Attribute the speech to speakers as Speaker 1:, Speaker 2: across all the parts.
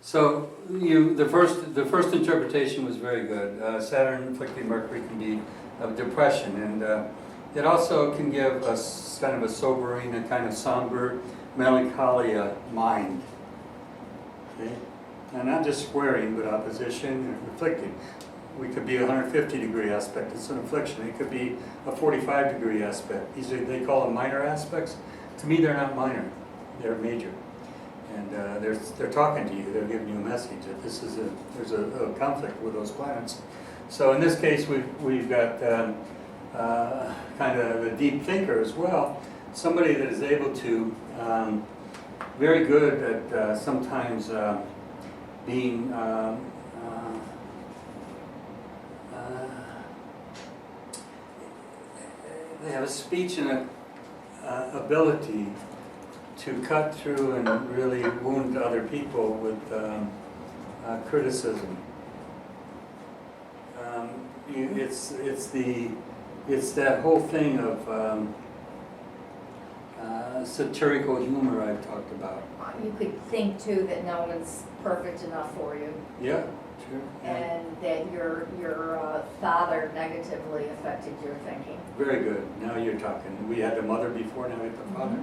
Speaker 1: So the first interpretation was very good. Saturn afflicting Mercury can be of depression, and it also can give us kind of a sobering, a kind of somber, melancholia mind. Okay? And not just squaring, but opposition and afflicting. We could be a 150-degree aspect. It's an affliction. It could be a 45-degree aspect. These are, they call them minor aspects. To me, they're not minor. They're major. And they're talking to you. They're giving you a message that this is there's a conflict with those planets. So in this case, we've got kind of a deep thinker as well. Somebody that is able to very good at sometimes being they have a speech and a ability to cut through and really wound other people with criticism. It's that whole thing of satirical humor I've talked about.
Speaker 2: You could think too that no one's perfect enough for you.
Speaker 1: Yeah, sure. Yeah.
Speaker 2: And that your father negatively affected your thinking.
Speaker 1: Very good. Now you're talking. We had the mother before, now we have the father.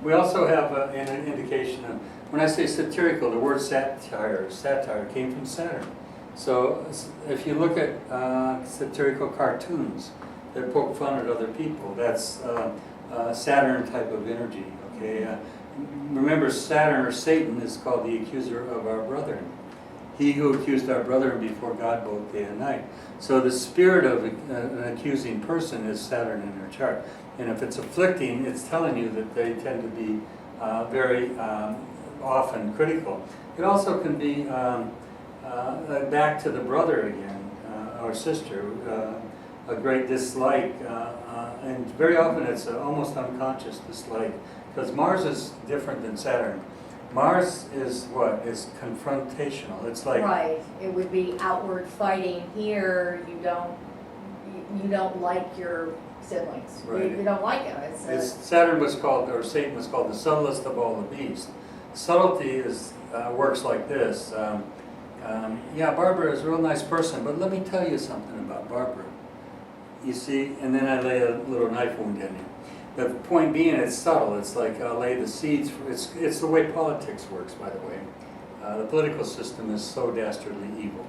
Speaker 1: We also have an indication of, when I say satirical, the word satire came from Saturn. So if you look at satirical cartoons that poke fun at other people, that's Saturn type of energy. Okay. Remember, Saturn or Satan is called the accuser of our brethren. He who accused our brethren before God both day and night. So the spirit of an accusing person is Saturn in their chart. And if it's afflicting, it's telling you that they tend to be very often critical. It also can be back to the brother again, or sister, a great dislike. And very often it's an almost unconscious dislike. Because Mars is different than Saturn. Mars is what? Is confrontational. It's like...
Speaker 2: Right. It would be outward fighting. Here, you don't like your siblings.
Speaker 1: Right.
Speaker 2: You don't like them.
Speaker 1: Saturn was called, or Satan was called, the subtlest of all the beasts. Subtlety works like this. Yeah, Barbara is a real nice person, but let me tell you something about Barbara. You see, and then I lay a little knife wound in you. The point being, it's subtle. It's like I'll lay the seeds. It's the way politics works, by the way. The political system is so dastardly evil.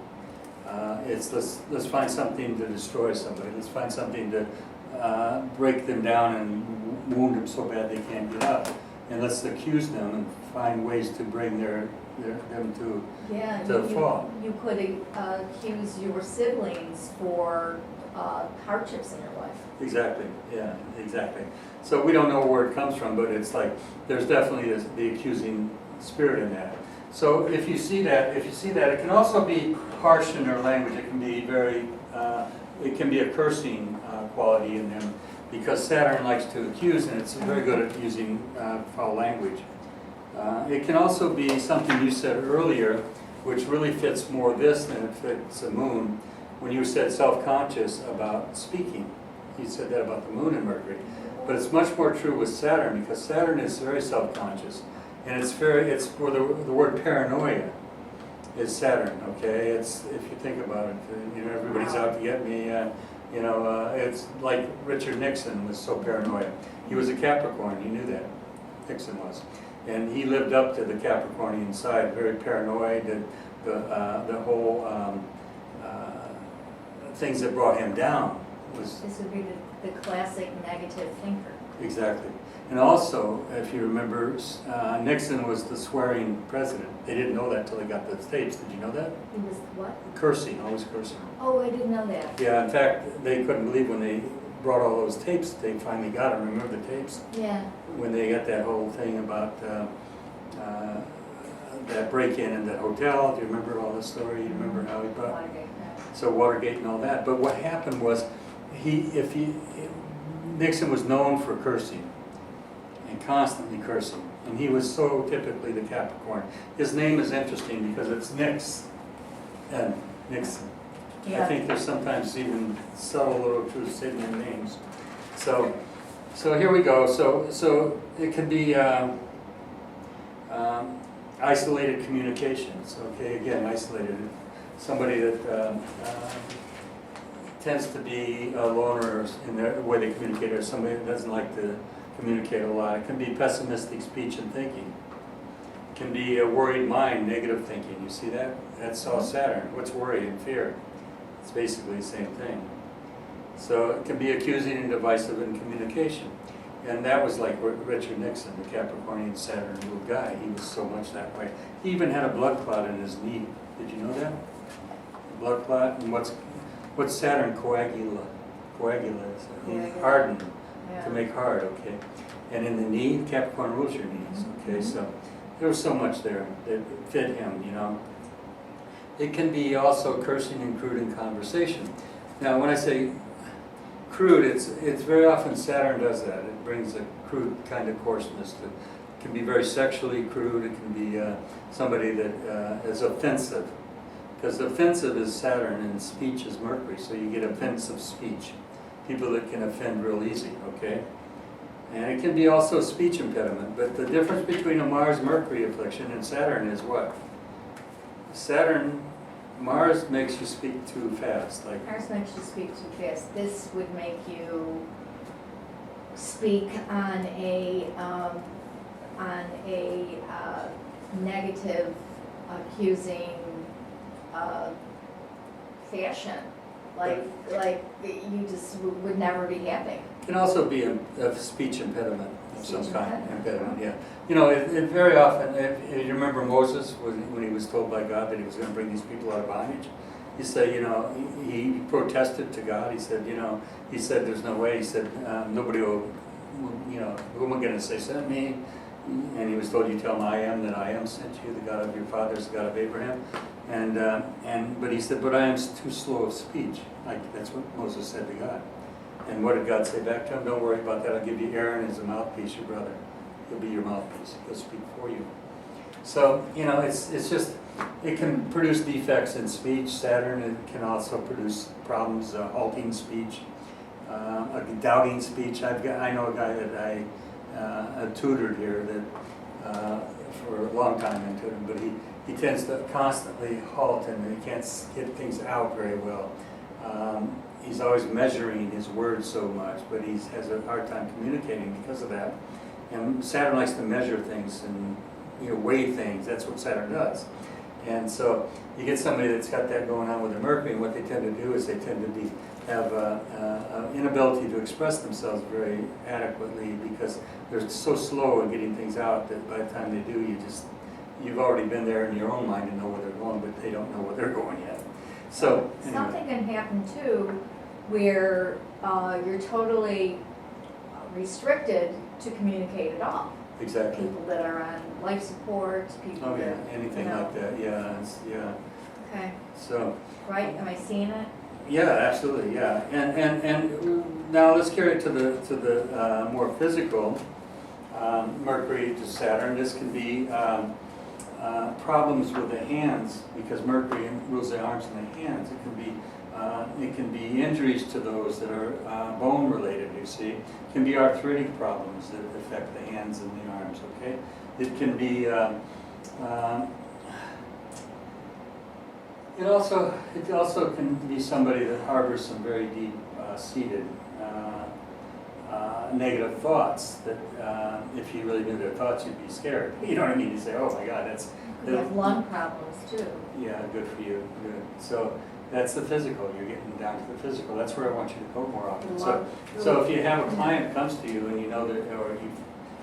Speaker 1: Let's find something to destroy somebody. Let's find something to break them down and wound them so bad they can't get up. And let's accuse them and find ways to bring them to fall.
Speaker 2: You could accuse your siblings for hardships in your life.
Speaker 1: Exactly. Yeah. Exactly. So we don't know where it comes from, but it's like there's definitely the accusing spirit in that. So if you see that, it can also be harsh in their language. It can be very, it can be a cursing quality in them, because Saturn likes to accuse, and it's very good at using foul language. It can also be something you said earlier, which really fits more this than it fits the moon. When you said self-conscious about speaking, you said that about the moon and Mercury. But it's much more true with Saturn, because Saturn is very self-conscious, and it's where the word paranoia is Saturn. Okay, it's, if you think about it, everybody's out to get me. It's like Richard Nixon was so paranoid. He was a Capricorn. You knew that. Nixon was, and he lived up to the Capricornian side. Very paranoid. And the whole things that brought him down was.
Speaker 2: This would be the classic negative thinker.
Speaker 1: Exactly. And also, if you remember, Nixon was the swearing president. They didn't know that until they got the tapes. Did you know that?
Speaker 2: He was what?
Speaker 1: Cursing, always cursing.
Speaker 2: Oh, I didn't know that.
Speaker 1: Yeah, in fact, they couldn't believe when they brought all those tapes, they finally got them. Remember the tapes?
Speaker 2: Yeah.
Speaker 1: When they got that whole thing about that break-in in that hotel. Do you remember all this story? You remember how he brought...
Speaker 2: Watergate.
Speaker 1: So Watergate and all that. But what happened was, Nixon was known for cursing, and constantly cursing. And he was so typically the Capricorn. His name is interesting because it's Nix and Nixon.
Speaker 2: Yeah.
Speaker 1: I think there's sometimes even subtle little truths hidden in names. So here we go. So it can be Isolated communications, okay, again, isolated. Somebody that tends to be a loner in the way they communicate, or somebody that doesn't like to communicate a lot. It can be pessimistic speech and thinking. It can be a worried mind, negative thinking. You see that? That's all Saturn. What's worry and fear? It's basically the same thing. So it can be accusing and divisive in communication. And that was like Richard Nixon, the Capricornian Saturn ruled guy. He was so much that way. He even had a blood clot in his knee. Did you know that? A blood clot. And what's Saturn coagula? Coagula is hardened, to make hard, okay? And in the knee, Capricorn rules your knees, okay? So there was so much there that fit him, you know. It can be also cursing and crude in conversation. Now, when I say crude, it's very often Saturn does that. It brings a crude kind of coarseness to. It can be very sexually crude. It can be somebody that is offensive, because offensive is Saturn and speech is Mercury. So you get offensive speech, people that can offend real easy. Okay, and it can be also speech impediment. But the difference between a Mars-Mercury affliction and Saturn is what? Mars makes you speak too fast. Like
Speaker 2: Mars makes you speak too fast. This would make you speak on a negative, accusing fashion. Like you just would never be happy.
Speaker 1: it can also be a speech impediment of some kind. Impediment, yeah. You know, it very often, if you remember Moses, when he was told by God that he was going to bring these people out of bondage, he said, you know, he protested to God. He said, you know, there's no way. He said, nobody will, you know, who am I going to say sent me? And he was told, you tell him I am that I am sent you, the God of your fathers, the God of Abraham. But he said, but I am too slow of speech. Like, that's what Moses said to God. And what did God say back to him? Don't worry about that. I'll give you Aaron as a mouthpiece, your brother. He'll be your mouthpiece. He'll speak for you. So, you know, it's just, it can produce defects in speech. Saturn, it can also produce problems, halting speech, a doubting speech. I know a guy that I tutored here that for a long time into him, but he tends to constantly halt and he can't get things out very well. He's always measuring his words so much, but he has a hard time communicating because of that. And Saturn likes to measure things and, you know, weigh things. That's what Saturn does. And so you get somebody that's got that going on with the Mercury, and what they tend to do is they tend to have an inability to express themselves very adequately because they're so slow at getting things out that by the time they do, you've already been there in your own mind and know where they're going, but they don't know where they're going yet. So anyway.
Speaker 2: Something can happen too where you're totally restricted to communicate at all.
Speaker 1: Exactly.
Speaker 2: People that are on life support, people that,
Speaker 1: anything like that, yeah, yeah.
Speaker 2: Okay.
Speaker 1: So.
Speaker 2: Right, am I seeing it?
Speaker 1: Yeah, absolutely, yeah. And now let's carry it to the more physical, Mercury to Saturn. This can be problems with the hands because Mercury rules the arms and the hands. It can be injuries to those that are bone related, you see. It can be arthritic problems that affect the hands and the arms, okay? It can be, it also can be somebody that harbors some very deep seated negative thoughts that if you really knew their thoughts, you'd be scared. You know what I mean? You say, oh my God, that's...
Speaker 2: We have lung problems too.
Speaker 1: Yeah, good for you, good. So that's the physical, you're getting down to the physical. That's where I want you to go more often. So if you have a client comes to you and you know that, or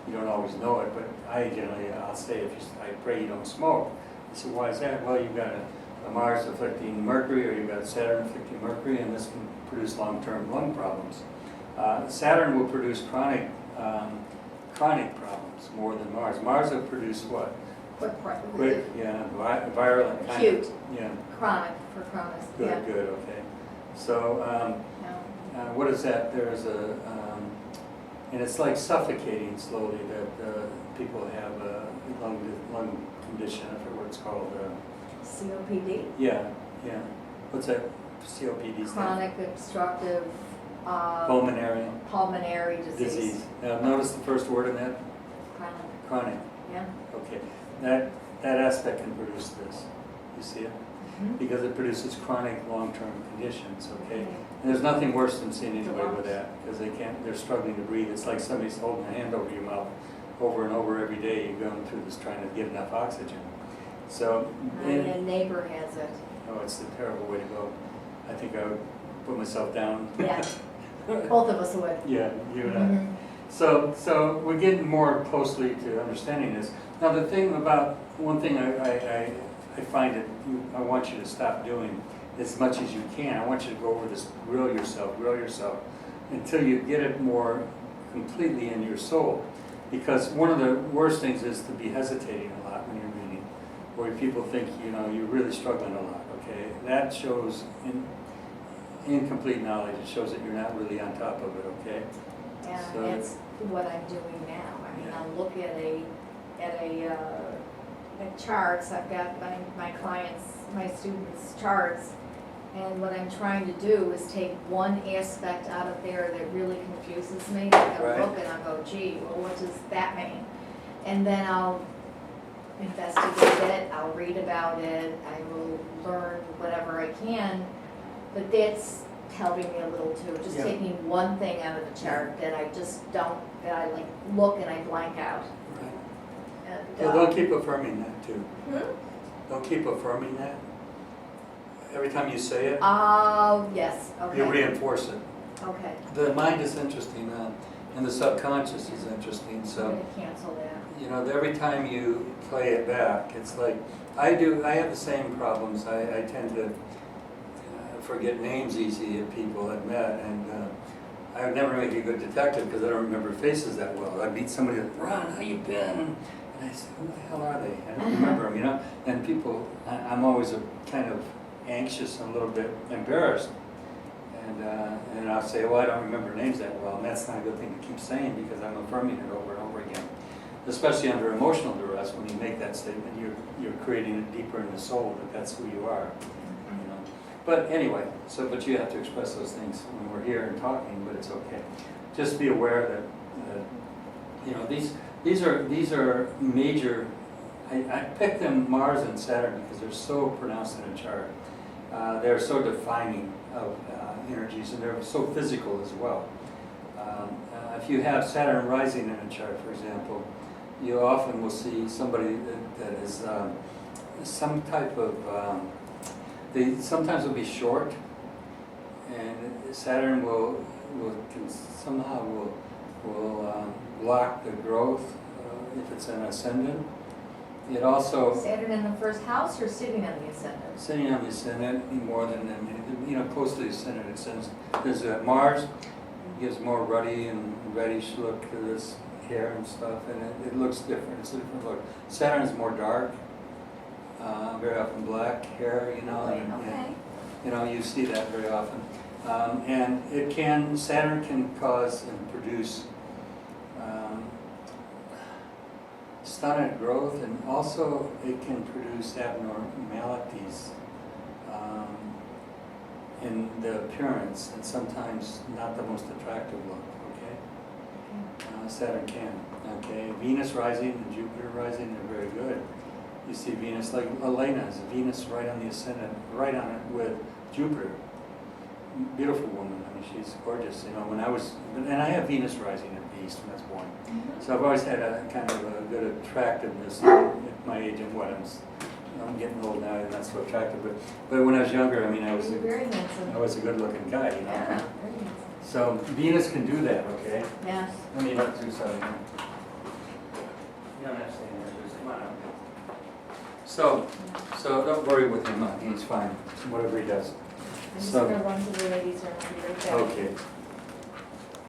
Speaker 1: you don't always know it, but I'll say, I pray you don't smoke. I said, why is that? Well, you've got a Mars afflicting Mercury, or you've got Saturn afflicting Mercury, and this can produce long-term lung problems. Saturn will produce chronic problems more than Mars. Mars will produce what? Quick, yeah, violent kind
Speaker 2: acute,
Speaker 1: of, yeah.
Speaker 2: Chronic for chronic,
Speaker 1: Good,
Speaker 2: yeah.
Speaker 1: good, okay. So, what is that? There's and it's like suffocating slowly that people have a lung condition, I forget what it's called.
Speaker 2: COPD?
Speaker 1: Yeah. What's that? COPD?
Speaker 2: Chronic obstructive
Speaker 1: pulmonary
Speaker 2: disease.
Speaker 1: Now, notice the first word in that?
Speaker 2: Chronic.
Speaker 1: Chronic.
Speaker 2: Yeah.
Speaker 1: Okay. that aspect can produce this. You see it?
Speaker 2: Mhm.
Speaker 1: Because it produces chronic long-term conditions, okay?
Speaker 2: Okay.
Speaker 1: And there's nothing worse than seeing anybody with that, because they're struggling to breathe. It's like somebody's holding a hand over your mouth over and over every day. You're going through this trying to get enough oxygen. So,
Speaker 2: My neighbor has it.
Speaker 1: oh, it's a terrible way to go. I think I would put myself down.
Speaker 2: Yeah, both of us would.
Speaker 1: Yeah, you and I.
Speaker 2: Mhm.
Speaker 1: So we're getting more closely to understanding this. Now, the thing about, one thing I find that I want you to stop doing as much as you can. I want you to go over this, grill yourself, until you get it more completely in your soul. Because one of the worst things is to be hesitating a lot when you're reading, where people think, you're really struggling a lot, okay? That shows incomplete knowledge. It shows that you're not really on top of it, okay?
Speaker 2: Yeah,
Speaker 1: So-
Speaker 2: that's what I'm doing now. I mean,
Speaker 1: Yeah.
Speaker 2: I'll look at charts. I've got my clients, my students' charts, and what I'm trying to do is take one aspect out of there that really confuses me. I'll
Speaker 1: Right.
Speaker 2: look and I'll go, gee, well, what does that mean? And then I'll investigate it, I'll read about it, I will learn whatever I can, but that's helping me a little too, just
Speaker 1: Yeah.
Speaker 2: taking one thing out of the chart that I just don't, that I like look and I blank out.
Speaker 1: Right.
Speaker 2: And,
Speaker 1: Well, they'll keep affirming that too.
Speaker 2: Hmm?
Speaker 1: They'll keep affirming that. Every time you say it,
Speaker 2: Oh, yes,
Speaker 1: you
Speaker 2: okay,
Speaker 1: reinforce it.
Speaker 2: okay.
Speaker 1: The mind is interesting, and the subconscious is interesting.
Speaker 2: I'm
Speaker 1: So,
Speaker 2: gonna cancel that.
Speaker 1: every time you play it back, it's like, I have the same problems. I tend to forget names easy of people I've met, and I would never make a good detective because I don't remember faces that well. I'd meet somebody like, Ron, how you been? And I say, who the hell are they? I don't remember them, And people, I'm always kind of anxious and a little bit embarrassed. And I'll say, well, I don't remember names that well, and that's not a good thing to keep saying because I'm affirming it over and over again. Especially under emotional duress, when you make that statement, you're creating it deeper in the soul that that's who you are. But anyway, but you have to express those things when we're here and talking, but it's okay. Just be aware that these are major. I picked them Mars and Saturn because they're so pronounced in a chart. They're so defining of energies, and they're so physical as well. If you have Saturn rising in a chart, for example, you often will see somebody that is some type of they sometimes will be short, and Saturn will block the growth if it's an ascendant. It also
Speaker 2: Saturn in the first house or sitting on the ascendant?
Speaker 1: sitting on the ascendant more than close to the ascendant. It says there's Mars gives more ruddy and reddish look to this hair and stuff, and it looks different. It's a different look. Saturn is more dark. Very often black hair,
Speaker 2: Okay.
Speaker 1: and you see that very often. And Saturn can cause and produce stunted growth, and also it can produce abnormalities in the appearance, and sometimes not the most attractive look, okay? Saturn can, okay? Venus rising and Jupiter rising are very good. You see Venus, like Elena's Venus right on the ascendant, right on it with Jupiter. Beautiful woman. I mean, she's gorgeous. And I have Venus rising at the east when I was born.
Speaker 2: Mhm.
Speaker 1: So I've always had a kind of a good attractiveness at my age of what I'm getting old now and not so attractive. But when I was younger, I mean, I was
Speaker 2: You're very handsome.
Speaker 1: a good-looking guy,
Speaker 2: Yeah, very handsome.
Speaker 1: So Venus can do that, okay?
Speaker 2: Yes.
Speaker 1: Let me look through something. You don't have to stay in there, just come on up. So don't worry with him, he's fine, whatever he does.
Speaker 2: I'm just
Speaker 1: So-
Speaker 2: gonna run to the ladies' room and be right back.
Speaker 1: Okay.